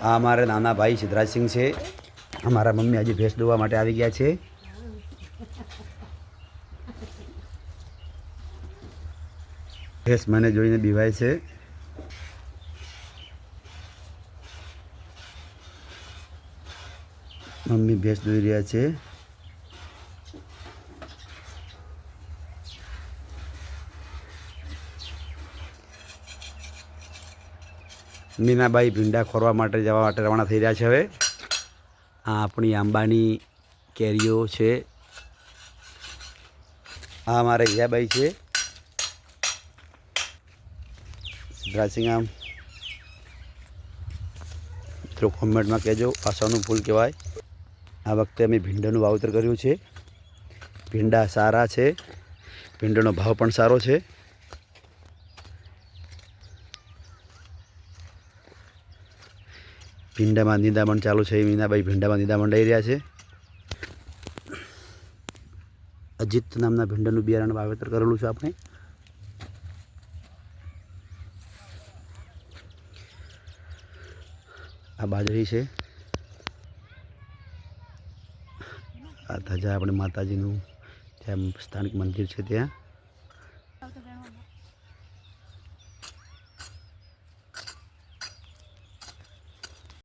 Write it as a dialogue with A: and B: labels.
A: આ અમારા નાના ભાઈ સિદ્ધરાજસિંહ છે. અમારા મમ્મી આજે ભેંસ દોવા માટે આવી ગયા છે. ભેંસ મને જોઈને બીવાય છે. મમ્મી ભેંસ દોઈ રહ્યા છે. મીનાબાઈ ભીંડા ખોરવા માટે જવા માટે રવાના થઈ રહ્યા છે. હવે આ આપણી આંબાની કેરીઓ છે. આ અમારા હીરાબાઈ છે. સિદ્ધરાજસિંહ આમ મિત્રો કોમેન્ટમાં કહેજો આશાનું ફૂલ કહેવાય. આ વખતે અમે ભીંડાનું વાવેતર કર્યું છે. ભીંડા સારા છે. ભીંડાનો ભાવ પણ સારો છે. ભીંડામાં નિંદામણ ચાલુ છે. મીનાબાઈ ભીંડામાં નિંદામણ લઈ રહ્યા છે. અજીત નામના ભીંડાનું બિયારણ વાવેતર કરેલું છે આપણે. આ બાજરી છે. આ ધજા આપણે માતાજીનું જ્યાં સ્થાનિક મંદિર છે ત્યાં.